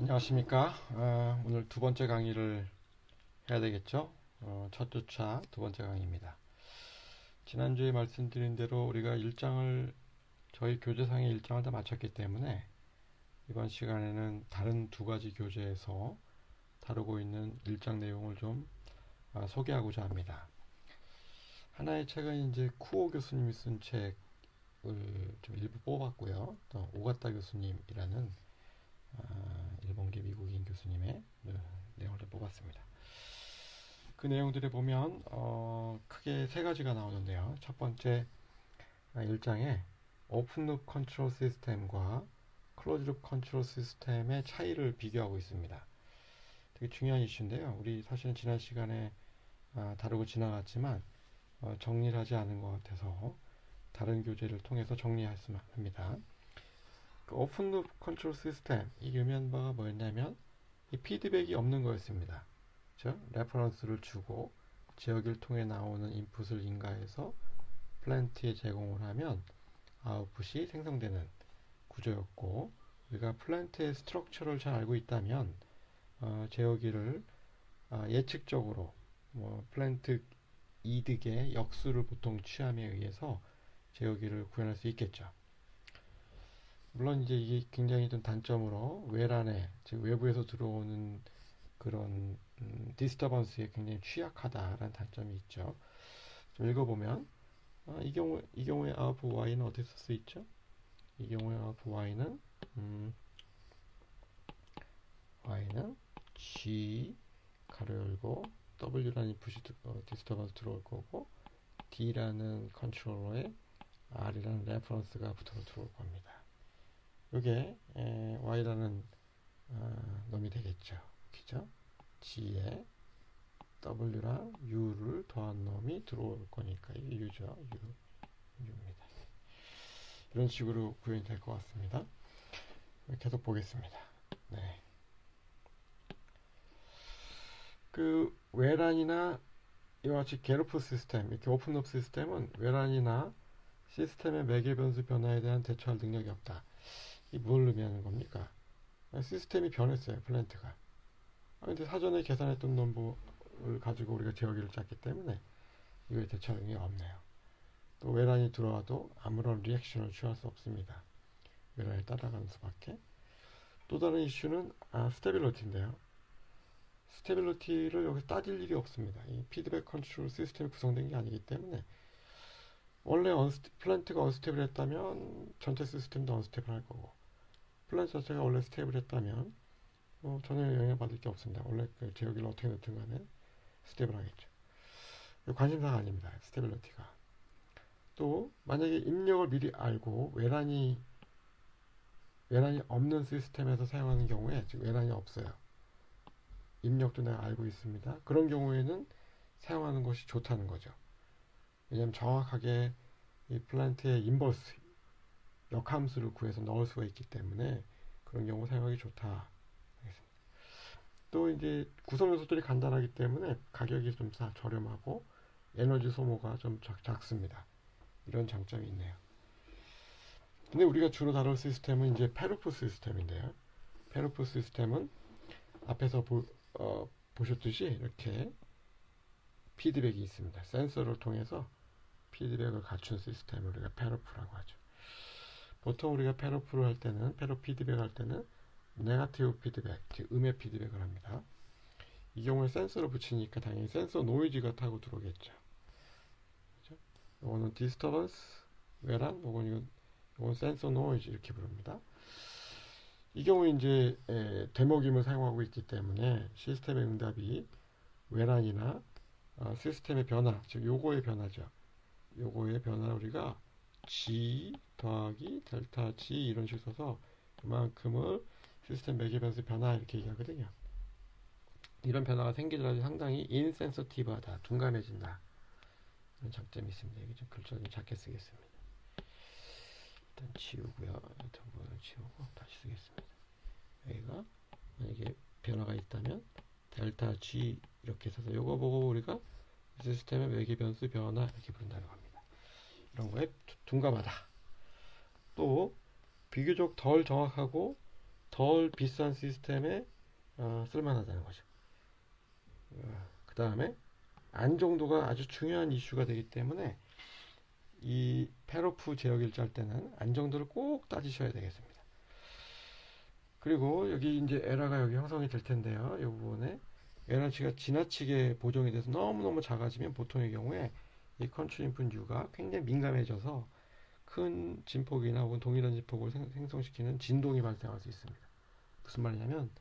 안녕하십니까. 오늘 두 번째 강의를 해야 되겠죠. 첫 주차 두 번째 강의입니다. 지난주에 말씀드린 대로 우리가 저희 교재상의 일정을 다 마쳤기 때문에 이번 시간에는 다른 두 가지 교재에서 다루고 있는 일정 내용을 좀 소개하고자 합니다. 하나의 책은 이제 쿠오 교수님이 쓴 책을 좀 일부 뽑았고요. 또 오가타 교수님이라는 일본계 미국인 교수님의 내용을 뽑았습니다. 그 내용들에 보면 크게 세 가지가 나오는데요. 첫 번째, 일장에 오픈룹 컨트롤 시스템과 클로즈룹 컨트롤 시스템의 차이를 비교하고 있습니다. 되게 중요한 이슈인데요. 우리 사실은 지난 시간에 다루고 지나갔지만 정리를 하지 않은 것 같아서 다른 교재를 통해서 정리했으면 합니다. 그 오픈룹 컨트롤 시스템, 이 의미한 바가 뭐였냐면 이 피드백이 없는 거였습니다. 즉 레퍼런스를 주고 지역을 통해 나오는 인풋을 인가해서 플랜트에 제공을 하면 아웃풋이 생성되는 구조였고, 우리가 플랜트의 스트럭처를 잘 알고 있다면 제어기를 예측적으로 플랜트 이득의 역수를 보통 취함에 의해서 제어기를 구현할 수 있겠죠. 물론 이제 이게 굉장히 좀 단점으로 외란에, 즉 외부에서 들어오는 그런 디스터번스에 굉장히 취약하다라는 단점이 있죠. 좀 읽어보면 이 경우에 아웃풋 y는 어떻게 쓸 수 있죠? 이 경우에 아웃풋 y는 g 가로 열고 w라는 인풋이 디스터번스 들어올 거고, d라는 컨트롤러에 r이라는 레퍼런스가 붙어서 들어올 겁니다. 이게 y라는 놈이 되겠죠. 그죠? g에 w랑 u를 더한 놈이 들어올 거니까 이게 u죠. u입니다. 이런 식으로 구현이 될 것 같습니다. 계속 보겠습니다. 네. 그 외란이나 이와 같이 게르프 시스템, 이렇게 오픈업 시스템은 외란이나 시스템의 매개 변수 변화에 대한 대처할 능력이 없다. 이 뭘 의미하는 겁니까? 시스템이 변했어요, 플랜트가. 근데 사전에 계산했던 넘버를 가지고 우리가 제어기를 짰기 때문에 이거에 대처할 능력이 없네요. 또 외란이 들어와도 아무런 리액션을 취할 수 없습니다. 외란을 따라가는 수밖에. 또 다른 이슈는 스테빌리티인데요. 스테빌리티를 여기서 따질 일이 없습니다. 이 피드백 컨트롤 시스템이 구성된 게 아니기 때문에 원래 플랜트가 언스테이블했다면 전체 시스템도 언스테이블 할 거고, 플랜트 자체가 원래 스테이블했다면 전혀 영향받을 게 없습니다. 원래 그 제어기를 어떻게 넣든 간에 스테이블 하겠죠. 관심사가 아닙니다. 스테빌리티가. 또 만약에 입력을 미리 알고 외란이 없는 시스템에서 사용하는 경우에, 즉 외란이 없어요. 입력도 내가 알고 있습니다. 그런 경우에는 사용하는 것이 좋다는 거죠. 왜냐하면 정확하게 이 플랜트의 인버스 역함수를 구해서 넣을 수가 있기 때문에 그런 경우 사용하기 좋다. 또 이제 구성 요소들이 간단하기 때문에 가격이 좀 저렴하고 에너지 소모가 좀 작습니다. 이런 장점이 있네요. 근데 우리가 주로 다룰 시스템은 이제 페르프 시스템인데요. 페르프 시스템은 앞에서 보셨듯이 이렇게 피드백이 있습니다. 센서를 통해서 피드백을 갖춘 시스템을 우리가 페르프라고 하죠. 보통 우리가 페르프 피드백 할 때는 네거티브 피드백, 즉 음의 피드백을 합니다. 이 경우에 센서를 붙이니까 당연히 센서 노이즈가 타고 들어오겠죠. 그렇죠? 이거는 디스터번스, 외란, 이건 센서 노이즈 이렇게 부릅니다. 이 경우에 이제 데모김을 사용하고 있기 때문에 시스템의 응답이 외란이나 시스템의 변화, 즉 요거의 변화죠. 요거의 변화 우리가 G 더하기 델타 G 이런 식으로 써서 그만큼을 시스템 매개 변수 변화 이렇게 얘기하거든요. 이런 변화가 생기더라도 상당히 인센서티브하다, 둔감해진다. 이런 장점이 있습니다. 여기 좀 글자를 좀 작게 쓰겠습니다. 일단 지우고요. 이 부분을 지우고 다시 쓰겠습니다. 여기가 만약에 변화가 있다면 델타 G 이렇게 써서 요거 보고 우리가 시스템의 매개 변수 변화 이렇게 부른다는 겁니다. 이런 거에 둔감하다. 또 비교적 덜 정확하고 덜 비싼 시스템에 쓸만하다는 거죠. 그 다음에 안정도가 아주 중요한 이슈가 되기 때문에 이 페로프 제어기를 짤 때는 안정도를 꼭 따지셔야 되겠습니다. 그리고 여기 이제 에러가 여기 형성이 될 텐데요. 이 부분에 에러치가 지나치게 보정이 돼서 너무너무 작아지면 보통의 경우에 이 컨트롤 인풋 U가 굉장히 민감해져서 큰 진폭이나 혹은 동일한 진폭을 생성시키는 진동이 발생할 수 있습니다. 무슨 말이냐면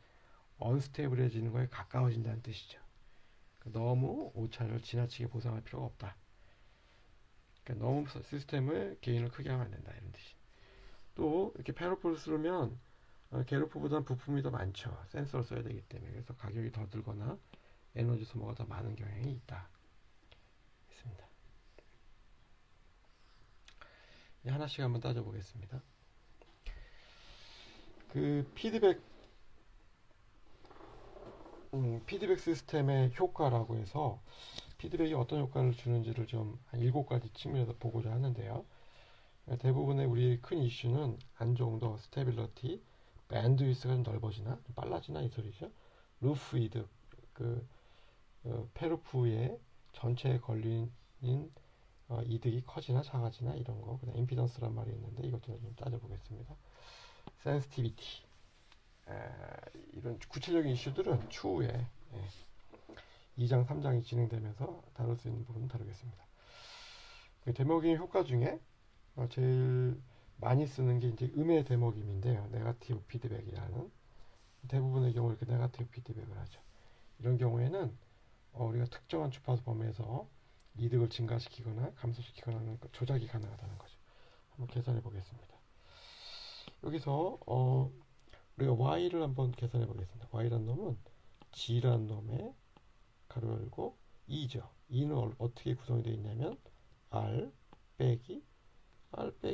언스테이블해지는 거에 가까워진다는 뜻이죠. 그러니까 너무 오차를 지나치게 보상할 필요가 없다. 그러니까 너무 시스템을 게인을 크게 하면 안 된다 이런 뜻이. 또 이렇게 페로프를 쓰면 게로프보다는 부품이 더 많죠. 센서를 써야 되기 때문에. 그래서 가격이 더 들거나 에너지 소모가 더 많은 경향이 있다. 있습니다. 하나씩 한번 따져보겠습니다. 그 피드백 시스템의 효과라고 해서 피드백이 어떤 효과를 주는지를 좀 한 7가지 측면에서 보고자 하는데요. 대부분의 우리 큰 이슈는 안정도, 스테빌러티, 밴드위스가 좀 넓어지나, 좀 빨라지나 이 소리죠. 루프 이득, 페루프의 전체에 걸린 이득이 커지나 작아지나 이런 거. 그다음 임피던스란 말이 있는데 이것도 좀 따져보겠습니다. 센시티비티, 이런 구체적인 이슈들은 추후에 2장, 3장이 진행되면서 다룰 수 있는 부분은 다루겠습니다. 데모깅 효과 중에 제일 많이 쓰는 게 이제 음의 데모깅인데요. 네거티브 피드백이라는, 대부분의 경우 이렇게 네거티브 피드백을 하죠. 이런 경우에는 우리가 특정한 주파수 범위에서 이득을 증가시키거나 감소시키거나 하는 조작이 가능하다는 거죠. 한번 계산해 보겠습니다. 여기서 우리가 y를 한번 계산해 보겠습니다. y라는 놈은 g라는 놈의 가로 열고 2죠. 2는 어떻게 구성이 되어 있냐면 r 빼기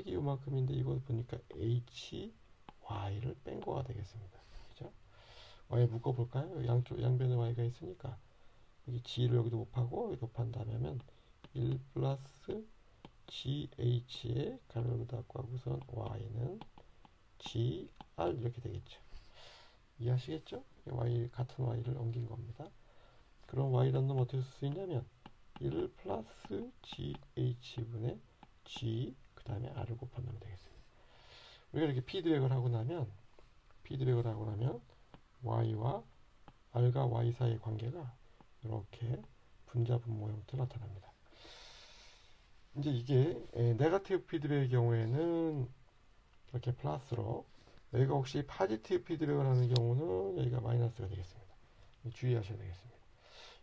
이만큼인데 이거 보니까 y를 뺀 거가 되겠습니다. 그죠? y 묶어 볼까요? 양변에 y가 있으니까 여기 g를 여기도 곱하고 여기 곱한다면 1 플러스 GH의 가로로 닫고 하고선 Y는 GR 이렇게 되겠죠. 이해하시겠죠? 같은 Y를 옮긴 겁니다. 그럼 Y라는 놈 어떻게 쓸 수 있냐면 1 플러스 GH분의 G 그 다음에 R을 곱한다면 되겠습니다. 우리가 이렇게 피드백을 하고 나면 Y와 R과 Y 사이의 관계가 이렇게 분자분모 형태로 나타납니다. 이제 이게 네거티브 피드백의 경우에는 이렇게 플러스로, 여기가 혹시 포지티브 피드백을 하는 경우는 여기가 마이너스가 되겠습니다. 주의하셔야 되겠습니다.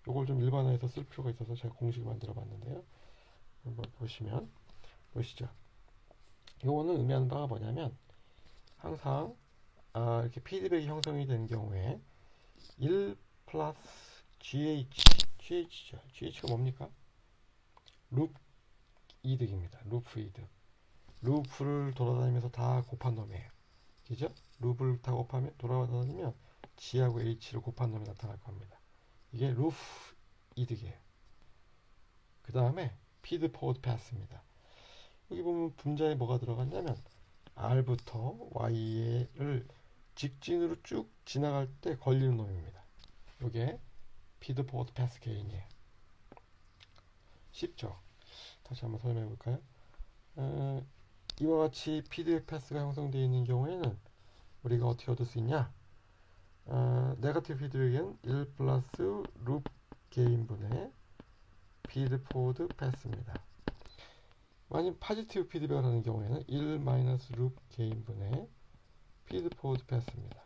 이걸 좀 일반화해서 쓸 필요가 있어서 제가 공식을 만들어 봤는데요. 한번 보시죠. 이거는 의미하는 바가 뭐냐면 항상 이렇게 피드백이 형성이 된 경우에 1 플러스 GH죠. GH가 뭡니까? 루프 이득입니다. 루프 이득. 루프를 돌아다니면서 다 곱한 놈이에요. 그죠? 루프를 다 곱하면 돌아다니면 G하고 H를 곱한 놈이 나타날 겁니다. 이게 루프 이득이에요. 그 다음에 피드 포워드 패스입니다. 여기 보면 분자에 뭐가 들어갔냐면 R부터 Y를 직진으로 쭉 지나갈 때 걸리는 놈입니다. 이게 피드 포워드 패스 게인이에요. 쉽죠? 다시 한번 설명해 볼까요? 이와 같이 피드백 패스가 형성되어 있는 경우에는 우리가 어떻게 얻을 수 있냐? 네거티브 피드백은 1 플러스 루프 게인분의 피드 포워드 패스입니다. 만약 포지티브 피드백을 하는 경우에는 1 마이너스 루프 게인분의 피드 포워드 패스입니다.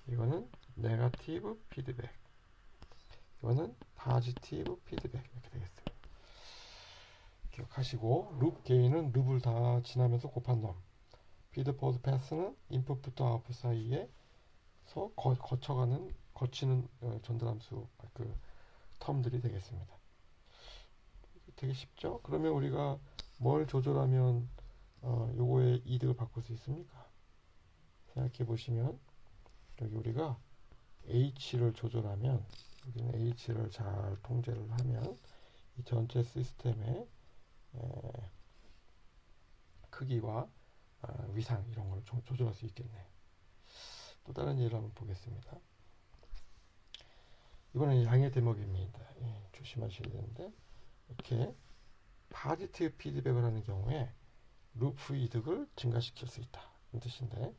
이거는 네거티브 피드백, 이거는 포지티브 피드백 이렇게 되겠습니다. 기억하시고, 룹 게인은 룹을 다 지나면서 곱한 놈, 피드 포워드 패스는 인풋부터 아웃풋 사이에서 거치는 전달함수 텀들이 되겠습니다. 되게 쉽죠? 그러면 우리가 뭘 조절하면 요거의 이득을 바꿀 수 있습니까? 생각해 보시면 여기 우리가 H를 조절하면, 여기는 H를 잘 통제를 하면 이 전체 시스템의 크기와 위상 이런 걸 좀 조절할 수 있겠네요. 또 다른 예를 한번 보겠습니다. 이번엔 양의 대목입니다. 예, 조심하셔야 되는데 이렇게 파지티브 피드백을 하는 경우에 루프 이득을 증가시킬 수 있다. 이 뜻인데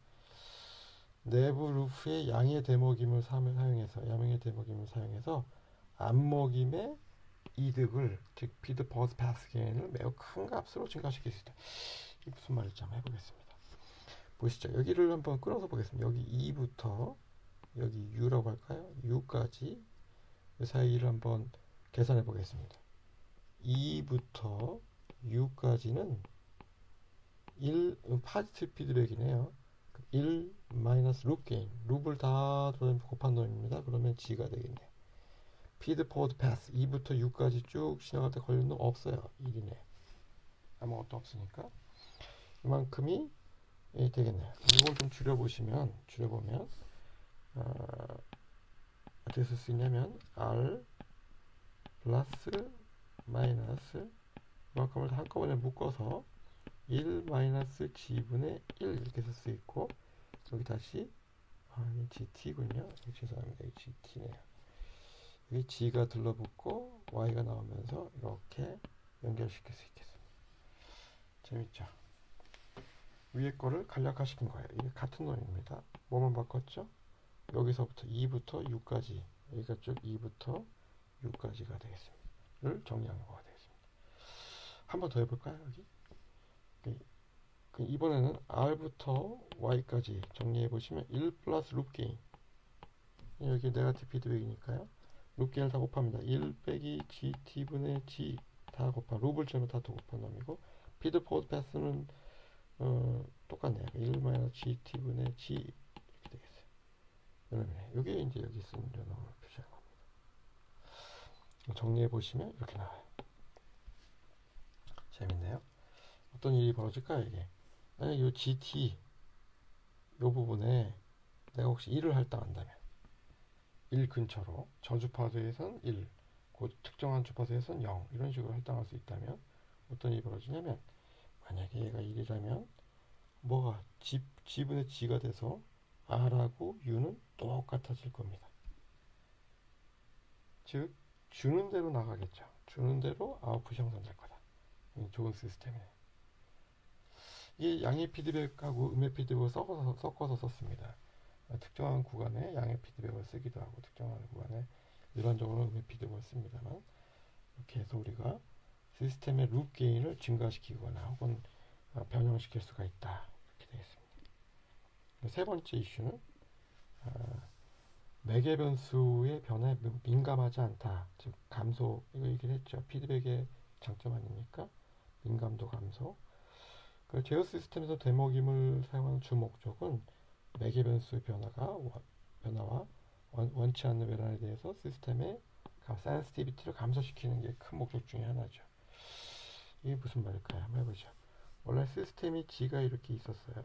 내부 루프의 양의 대목임을 사용해서 앞목임의 이득을 즉 피드 포드 패스 게인을 매우 큰 값으로 증가시킬 수 있다. 이게 무슨 말인지 한번 해보겠습니다. 보시죠. 여기를 한번 끊어서 보겠습니다. 여기 2부터 여기 U라고 할까요? U까지 이 사이를 한번 계산해 보겠습니다. 2부터 U까지는 1 파지티브 피드백이네요. 1 마이너스 룹 게인, 룹을 다 곱한 놈입니다. 그러면 G가 되겠네요. 피드 포워드 패스 2부터 6까지 쭉 지나갈 때 걸리는 놈 없어요. 1이네. 아무것도 없으니까 이만큼이 되겠네요. 이걸 좀 줄여보면 어떻게 쓸 수 있냐면 R 플러스 마이너스 이만큼을 한꺼번에 묶어서 1 마이너스 G분의 1 이렇게 쓸 수 있고 여기 다시 GT군요. 죄송합니다. GT네요. 여기 G가 들러붙고 Y가 나오면서 이렇게 연결시킬 수 있겠습니다. 재밌죠? 위에 거를 간략화시킨 거예요. 이게 같은 놈입니다. 뭐만 바꿨죠? 여기서부터 2부터 6까지 여기가 쭉 2부터 6까지가 되겠습니다. 를 정리한 거가 되겠습니다. 한 번 더 해볼까요? 여기 이번에는 R부터 Y까지 정리해 보시면 1 플러스 룹 게인 여기 네거티브 피드백이니까요. 룹 게인을 다 곱합니다. 1 빼기 GT분의 G 다 곱한 룹을 제로 다 곱한 놈이고 피드 포드 패스는 똑같네요. 1 마이너스 GT분의 G 이렇게 되겠어요. 그러면 이게 이제 여기 쓴 놈을 표시한 겁니다. 정리해 보시면 이렇게 나와요. 재밌네요. 어떤 일이 벌어질까요? 이게 만약 이 GT 이 부분에 내가 혹시 1을 할당한다면 1 근처로 저 주파수에선 1, 그 특정한 주파수에선 0 이런 식으로 할당할 수 있다면 어떤 일이 벌어지냐면 만약에 얘가 1이라면 뭐가 G분의 G가 돼서 R하고 U는 똑같아질 겁니다. 즉 주는 대로 나가겠죠. 주는 대로 아웃풋이 형성될 거다. 좋은 시스템이에요. 이 양의 피드백하고 음의 피드백을 섞어서 썼습니다. 특정한 구간에 양의 피드백을 쓰기도 하고 특정한 구간에 일반적으로 음의 피드백을 씁니다만 이렇게 해서 우리가 시스템의 룹 게인을 증가시키거나 혹은 변형시킬 수가 있다. 이렇게 되겠습니다. 세 번째 이슈는 매개 변수의 변화에 민감하지 않다. 즉 감소 이거 얘기를 했죠. 피드백의 장점 아닙니까? 민감도 감소. 그 제어 시스템에서 데모김을 사용하는 주 목적은 매개 변수의 변화와 원치 않는 변화에 대해서 시스템의 센시티비티를 감소시키는 게 큰 목적 중에 하나죠. 이게 무슨 말일까요? 한번 해보죠. 원래 시스템이 G가 이렇게 있었어요.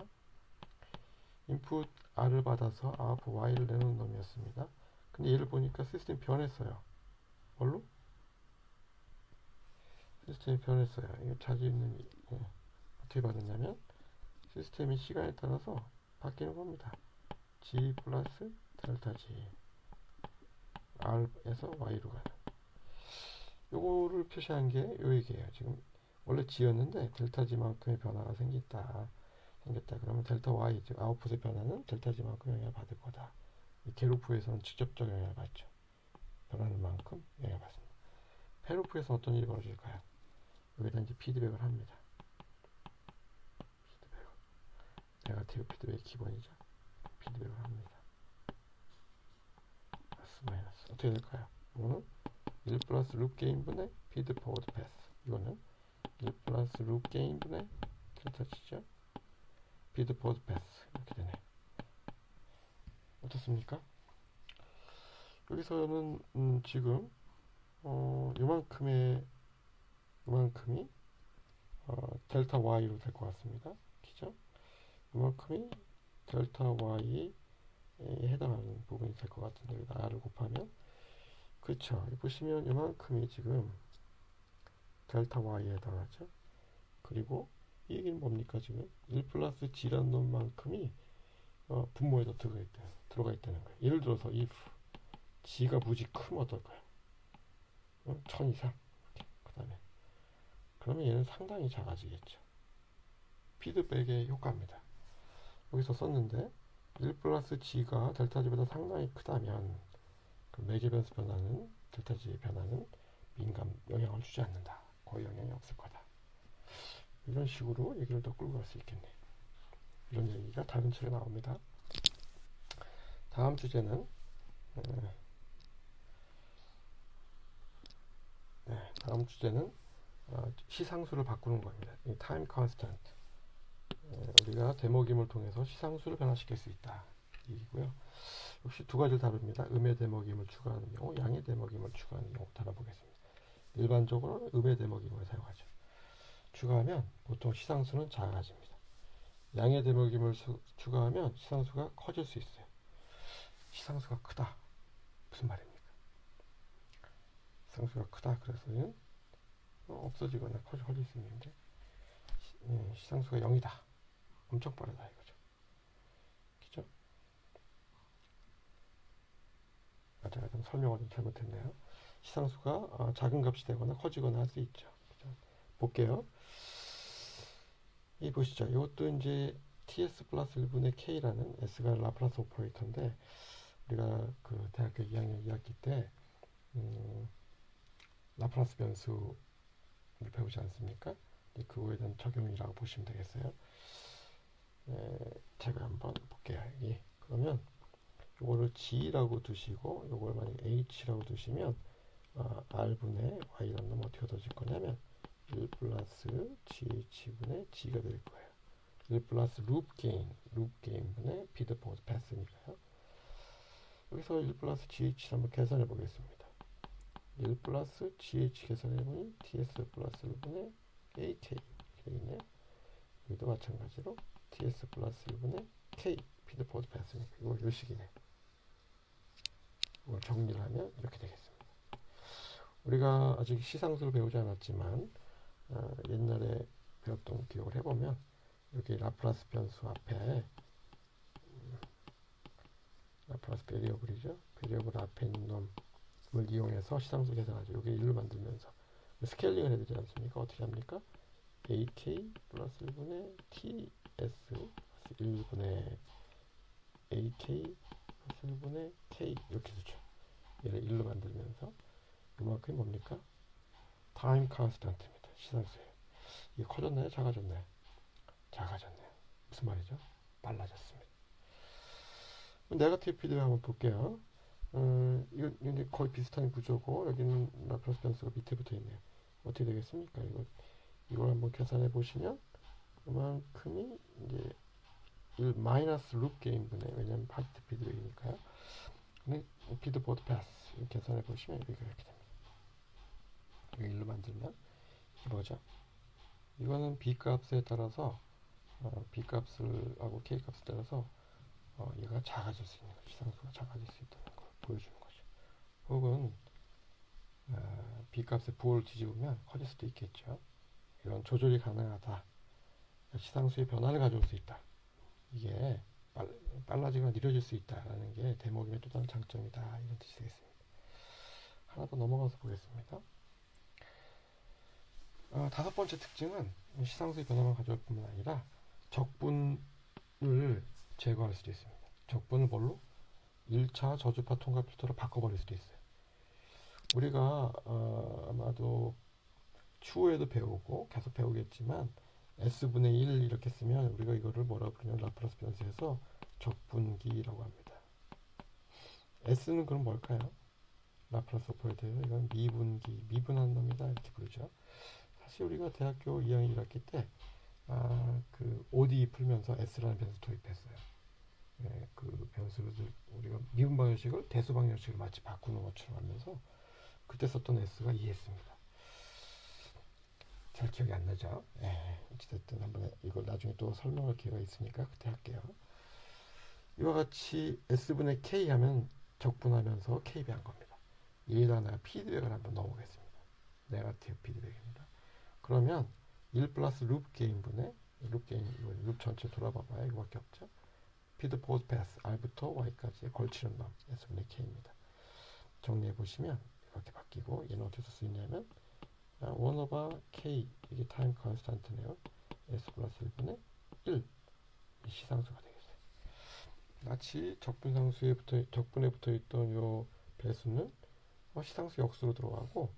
인풋 R을 받아서 아웃풋 Y를 내놓는 놈이었습니다. 근데 얘를 보니까 시스템이 변했어요. 뭘로? 시스템이 변했어요. 이거 자주 있는 어떻게 받았냐면 시스템이 시간에 따라서 바뀌는 겁니다. G 플러스 델타 G R에서 Y로 가는 요거를 표시한 게 요 얘기예요. 지금 원래 G였는데 델타 G만큼의 변화가 생겼다. 그러면 델타 Y 즉 아웃풋의 변화는 델타 G만큼 영향을 받을 거다. 이 게루프에서는 직접적 영향을 받죠. 변하는 만큼 영향을 받습니다. 페루프에서 어떤 일이 벌어질까요? 여기다 이제 피드백을 합니다. 네거티브 피드백이 기본이죠. 피드백을 합니다. 플러스 마이너스 어떻게 될까요? 이거는 1 플러스 룹 게인분의 피드 포워드 패스 이거는 1 플러스 룹 게인분의 델타 G죠. 피드 포워드 패스 이렇게 되네. 어떻습니까? 여기서는 지금 요만큼이 델타 Y로 될 것 같습니다. 그죠? 이만큼이 델타 Y에 해당하는 부분이 될 것 같은데 여기다 R을 곱하면 그렇죠. 보시면 이만큼이 지금 델타 Y에 해당하죠. 그리고 이 얘기는 뭡니까? 지금 1 플러스 G라는 놈만큼이 분모에도 들어가 있다는 거예요. 예를 들어서 if g가 무지 크면 어떨까요? 1000 이상. 그 다음에 그러면 얘는 상당히 작아지겠죠. 피드백의 효과입니다. 여기서 썼는데 1 플러스 g가 델타 g보다 상당히 크다면 그 매개 변수 변화는 델타 g의 변화는 영향을 주지 않는다. 거의 영향이 없을 거다. 이런 식으로 얘기를 더 끌고 갈 수 있겠네. 이런 얘기가 다른 책에 나옵니다. 다음 주제는 시상수를 바꾸는 겁니다. 이 time constant. 우리가 데모김을 통해서 시상수를 변화시킬 수 있다. 이기고요. 역시 두 가지를 다룹니다. 음의 데모김을 추가하는 경우, 양의 데모김을 추가하는 경우 다뤄보겠습니다. 일반적으로 음의 데모김을 사용하죠. 추가하면 보통 시상수는 작아집니다. 양의 데모김을 추가하면 시상수가 커질 수 있어요. 시상수가 크다. 무슨 말입니까? 시상수가 크다. 그래서는 없어지거나 커질 수 있는데 시상수가 0이다. 엄청 빠르다 이거죠. 그죠? 제가 좀 설명을 좀 잘못했네요. 시상수가 작은 값이 되거나 커지거나 할 수 있죠. 그죠? 볼게요. 이 보시죠. 이것도 이제 TS 플러스 1분의 K라는 S가 라플라스 오퍼레이터인데 우리가 그 대학교 2학년 2학기 때 라플라스 변수를 배우지 않습니까? 그거에 대한 적용이라고 보시면 되겠어요. 제가 한번 볼게요. 여기. 그러면 이거를 G라고 두시고 이걸 만약에 H라고 두시면 R분의 Y라는 놈 어떻게 얻어질 거냐면 1 플러스 GH분의 G가 될 거예요. 1 플러스 룹 게인분의 피드 포드 패스니까요. 여기서 1 플러스 GH를 한번 계산해 보겠습니다. 1 플러스 GH 계산해보니 TS 플러스 1분의 AK 이렇게 되겠네요. 여기도 마찬가지로 TS 플러스 1분의 K 피드 포드 패스니까 이거 요식이네. 이걸 정리를 하면 이렇게 되겠습니다. 우리가 아직 시상수를 배우지 않았지만 옛날에 배웠던 기억을 해보면 여기 라플라스 변수 앞에 라플라스 베리어블이죠. 베리어블 앞에 있는 놈을 이용해서 시상수 계산하죠. 여기 1로 만들면서 스케일링을 해야 되지 않습니까? 어떻게 합니까? AK 플러스 1분의 TS 플러스 1분의 AK 플러스 1분의 K 이렇게 되죠. 얘를 1로 만들면서 이만큼이 뭡니까? 타임 컨스턴트입니다. 시상수예요. 이게 커졌나요? 작아졌나요? 작아졌네요. 무슨 말이죠? 빨라졌습니다. 네거티브 피드백 한번 볼게요. 이건 거의 비슷한 구조고 여기는 라플라스 변수가 밑에 붙어 있네요. 어떻게 되겠습니까? 이걸 한번 계산해 보시면 이만큼이 이제 1 마이너스 룹 게인분의 왜냐면 파이트 피드백이니까요. 근데 피드 보드 패스 계산해 보시면 이렇게 됩니다. 이거 1로 만들면 이거죠. 이거는 B 값에 따라서 B 값을 하고 K 값에 따라서 얘가 작아질 수 있는 거죠. 시상수가 작아질 수 있다는 걸 보여주는 거죠. 혹은 B 값에 부호를 뒤집으면 커질 수도 있겠죠. 이런 조절이 가능하다. 시상수의 변화를 가져올 수 있다. 이게 빨라지거나 느려질 수 있다라는 게 데모김의 또 다른 장점이다. 이런 뜻이 되겠습니다. 하나 더 넘어가서 보겠습니다. 다섯 번째 특징은 시상수의 변화만 가져올 뿐만 아니라 적분을 제거할 수도 있습니다. 적분을 뭘로? 1차 저주파 통과 필터로 바꿔버릴 수도 있어요. 우리가 아마도 추후에도 배우고 계속 배우겠지만 S분의 1 이렇게 쓰면 우리가 이거를 뭐라고 부르냐면 라플라스 변수에서 적분기라고 합니다. S는 그럼 뭘까요? 라플라스 오퍼레이터에서 이건 미분한 놈이다 이렇게 부르죠. 사실 우리가 대학교 2학년 1학기 때 그 ODE 풀면서 S라는 변수 도입했어요. 그 변수를 우리가 미분 방정식을 대수 방정식을 마치 바꾸는 것처럼 하면서 그때 썼던 S가 이해했습니다. 잘 기억이 안 나죠? 어찌됐든 한번 이걸 나중에 또 설명할 기회가 있으니까 그때 할게요. 이와 같이 S분의 K 하면 적분하면서 K배한 겁니다. 여기다 내가 피드백을 한번 넣어보겠습니다. 네거티브 피드백입니다. 그러면 1 플러스 룹 게인분의 룹 전체 돌아봐봐요. 이거밖에 없죠. feed forward path R부터 Y까지의 걸치는 놈 S-K입니다. 정리해 보시면 이렇게 바뀌고 얘는 어떻게 쓸 수 있냐면 1 over K 이게 타임 컨스탄트네요. S 플러스 1분의 1 시상수가 되겠어요. 마치 적분에 붙어있던 요 배수는 시상수 역수로 들어가고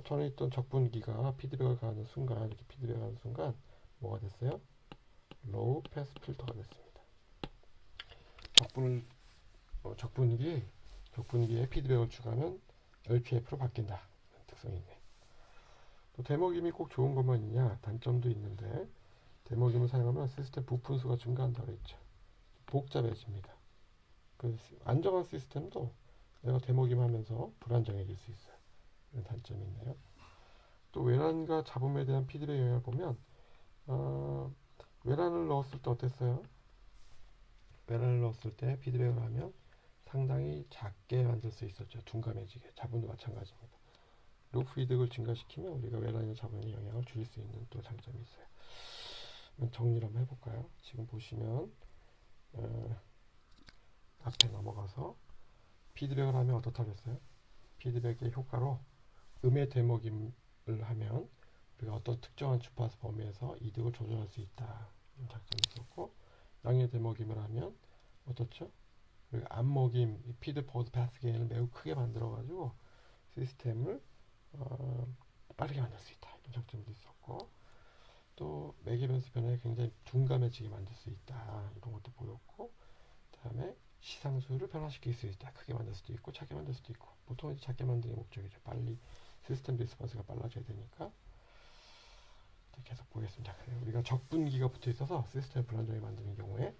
전에 있던 적분기가 피드백을 가하는 순간 이렇게 피드백을 하는 순간 뭐가 됐어요? 로우 패스 필터가 됐습니다. 적분기에 피드백을 추가하면 LPF로 바뀐다. 이런 특성이 있네. 또 데모김이 꼭 좋은 것만 있냐? 단점도 있는데 데모김을 사용하면 시스템 부품수가 증가한다고 그랬죠. 복잡해집니다. 그 안정한 시스템도 내가 데모김 하면서 불안정해질 수 있어요. 이런 단점이 있네요. 또 외란과 잡음에 대한 피드백 영향을 보면 외란을 넣었을 때 어땠어요? 외란을 넣었을 때 피드백을 하면 상당히 작게 만들 수 있었죠. 둔감해지게. 잡음도 마찬가지입니다. 루프 이득을 증가시키면 우리가 외란이나 잡음에 영향을 줄일 수 있는 또 장점이 있어요. 정리를 한번 해볼까요? 지금 보시면 앞에 넘어가서 피드백을 하면 어떻다고 했어요? 피드백의 효과로 음의 데모김을 하면 우리가 어떤 특정한 주파수 범위에서 이득을 조절할 수 있다. 이런 장점이 있었고 양의 데모김을 하면 어떻죠? 우리가 안모김, 피드 포드 패스 게인을 매우 크게 만들어가지고 시스템을 빠르게 만들 수 있다. 이런 장점도 있었고 또 매개 변수 변화에 굉장히 둔감해지게 만들 수 있다. 이런 것도 보였고 다음에 시상수를 변화시킬 수 있다. 크게 만들 수도 있고 작게 만들 수도 있고 보통 이제 작게 만드는 게 목적이죠. 빨리 시스템 리스폰스가 빨라져야 되니까 계속 보겠습니다. 우리가 적분기가 붙어 있어서 시스템 불안정하게 만드는 경우에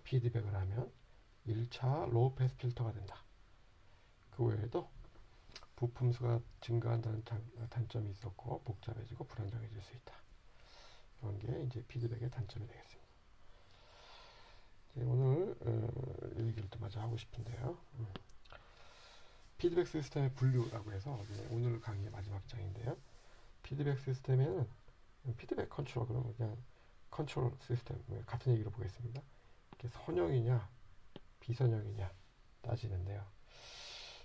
피드백을 하면 1차 로우 패스 필터가 된다. 그 외에도 부품수가 증가한다는 단점이 있었고 복잡해지고 불안정해질 수 있다. 이런 게 이제 피드백의 단점이 되겠습니다. 오늘 이 얘기를 또 마저 하고 싶은데요. 피드백 시스템의 분류라고 해서 오늘 강의의 마지막 장인데요. 피드백 시스템에는 피드백 컨트롤 그러면 그냥 컨트롤 시스템 같은 얘기로 보겠습니다. 이게 선형이냐 비선형이냐 따지는데요.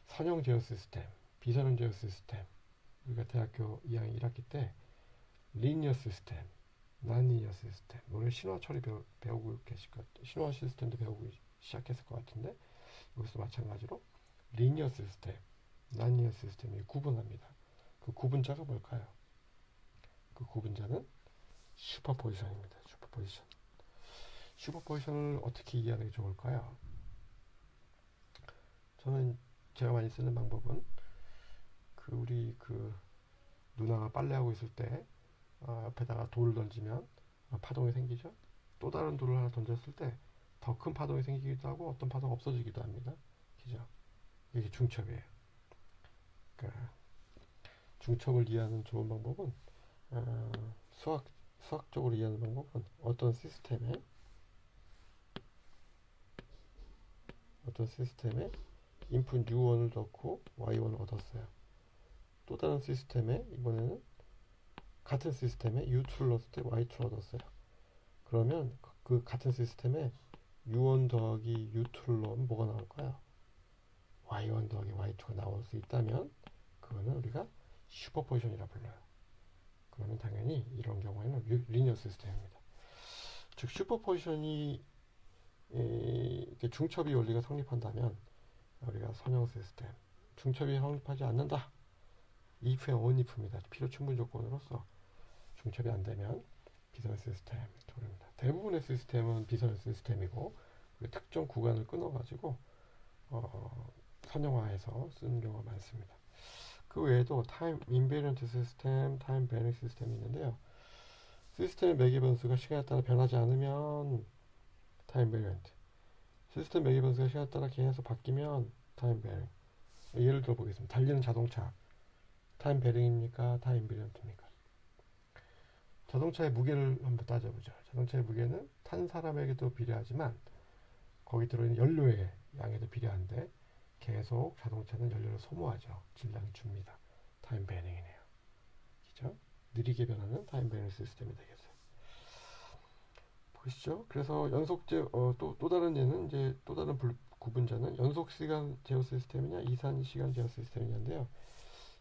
선형 제어 시스템, 비선형 제어 시스템 우리가 대학교 2학년 1학기 때 리니어 시스템, 난리니어 시스템 오늘 신화 처리 배우고 계실 것 같아요. 신화 시스템도 배우고 시작했을 것 같은데 여기서 마찬가지로 리니어 시스템, 난리니어 시스템이 구분합니다. 그 구분자가 뭘까요? 그 구분자는 슈퍼포지션입니다. 슈퍼포지션. 슈퍼포지션을 어떻게 이해하는 게 좋을까요? 저는 제가 많이 쓰는 방법은 우리 누나가 빨래하고 있을 때 옆에다가 돌을 던지면 파동이 생기죠. 또 다른 돌을 하나 던졌을 때 더 큰 파동이 생기기도 하고 어떤 파동이 없어지기도 합니다. 그죠? 이게 중첩이에요. 그러니까 중첩을 이해하는 좋은 방법은 수학적으로 이해하는 방법은 어떤 시스템에 인풋 U1을 넣고 Y1을 얻었어요. 또 다른 시스템에 이번에는 같은 시스템에 U2를 넣었을 때 Y2를 얻었어요. 그러면 그 같은 시스템에 U1 더하기 U2를 넣으면 뭐가 나올까요? Y1 더하기 Y2가 나올 수 있다면 그거는 우리가 슈퍼포지션이라 불러요. 그러면 당연히 이런 경우에는 리니어 시스템입니다. 즉 슈퍼포지션이 중첩이 원리가 성립한다면 우리가 선형 시스템, 중첩이 성립하지 않는다. if and only if입니다. 필요 충분 조건으로서 중첩이 안 되면 비선형 시스템을 부릅니다. 대부분의 시스템은 비선형 시스템이고 특정 구간을 끊어가지고 선형화해서 쓰는 경우가 많습니다. 그 외에도 타임 인베리언트 시스템, 타임 베어링 시스템이 있는데요. 시스템의 매개 변수가 시간에 따라 변하지 않으면 타임 베어링트. 시스템 매개 변수가 시간에 따라 계속 바뀌면 타임 베어링. 예를 들어 보겠습니다. 달리는 자동차. 타임 베어링입니까? 타임 인베리언트입니까? 자동차의 무게를 한번 따져보죠. 자동차의 무게는 탄 사람에게도 비례하지만 거기 들어있는 연료의 양에도 비례한데 계속 자동차는 연료를 소모하죠. 질량이 줍니다. 타임 베어링이네요. 그죠? 느리게 변하는 타임 베어링 시스템이 되겠어요. 보시죠. 그래서 연속제 또 다른 예는 이제 또 다른 구분자는 연속 시간 제어 시스템이냐 이산 시간 제어 시스템이냐인데요.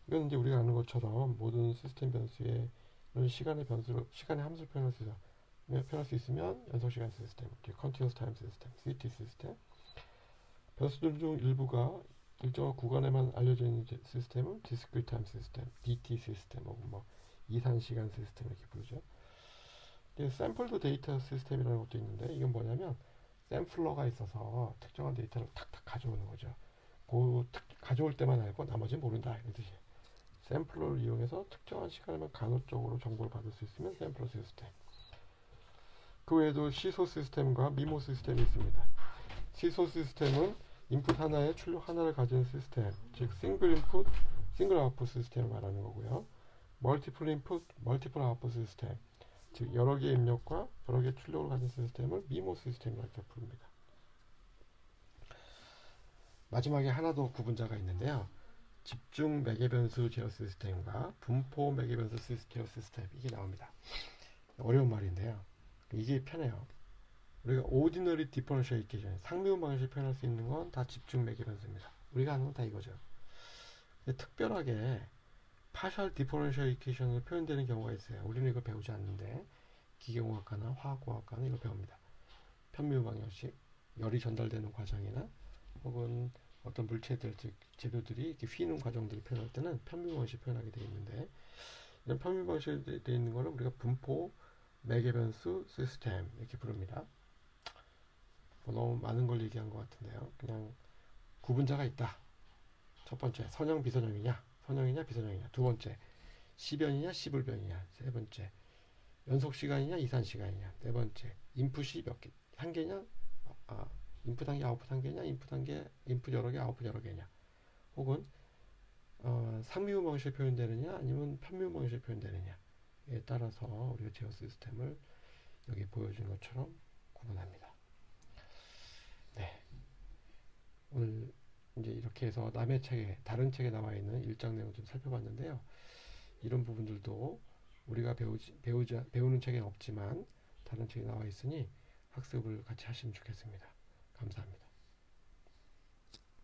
이건 이제 우리가 아는 것처럼 모든 시스템 변수에 시간의 변수로 시간의 함수를 표현할 수 있으면 연속 시간 시스템, Continuous Time System, CT 시스템. 변수들 중 일부가 일정한 구간에만 알려져 있는 시스템은 Discrete Time System, DT 시스템 혹은 뭐 이산 시간 시스템 이렇게 부르죠. 샘플드 데이터 시스템이라는 것도 있는데 이건 뭐냐면 샘플러가 있어서 특정한 데이터를 탁탁 가져오는 거죠. 가져올 때만 알고 나머지는 모른다 이런 뜻이에요. 샘플러를 이용해서 특정한 시간에만 간헐적으로 정보를 받을 수 있으면 샘플러 시스템. 그 외에도 시소 시스템과 미모 시스템이 있습니다. 시소 시스템은 인풋 하나에 출력 하나를 가진 시스템, 즉 싱글 인풋, 싱글 아웃풋 시스템을 말하는 거고요. 멀티플 인풋, 멀티플 아웃풋 시스템, 즉 여러 개의 입력과 여러 개의 출력을 가진 시스템을 미모 시스템이라고 부릅니다. 마지막에 하나 더 구분자가 있는데요. 집중 매개변수 제어 시스템과 분포 매개변수 제어 시스템 이게 나옵니다. 어려운 말인데요. 이게 편해요. 우리가 ordinary differential equation 상미분 방식을 표현할 수 있는 건 다 집중 매개변수입니다. 우리가 아는 건 다 이거죠. 근데 특별하게 partial differential equation으로 표현되는 경우가 있어요. 우리는 이거 배우지 않는데 기계공학과나 화학공학과는 이거 배웁니다. 편미분 방정식, 열이 전달되는 과정이나 혹은 어떤 물체들, 즉 재료들이 이렇게 휘는 과정들을 표현할 때는 편미분 방식 표현하게 되어 있는데 이런 편미분 방식이 되어 있는 거를 우리가 분포 매개변수 시스템 이렇게 부릅니다. 뭐 너무 많은 걸 얘기한 것 같은데요. 그냥 구분자가 있다. 첫 번째, 선형 비선형이냐, 선형이냐 비선형이냐. 두 번째, 시변이냐 시불변이냐. 세 번째, 연속 시간이냐 이산 시간이냐. 네 번째, 인풋이 한 개냐, 인풋 한 개, 아웃풋 한 개냐, 인풋 여러 개, 아웃풋 여러 개냐. 혹은 상미분 방식에 표현되느냐, 아니면 편미분 방식에 표현되느냐에 따라서 우리가 제어 시스템을 여기 보여준 것처럼 구분합니다. 네. 오늘 이제 이렇게 해서 남의 책에, 다른 책에 나와 있는 일장 내용을 좀 살펴봤는데요. 이런 부분들도 우리가 배우는 책엔 없지만 다른 책에 나와 있으니 학습을 같이 하시면 좋겠습니다. 감사합니다.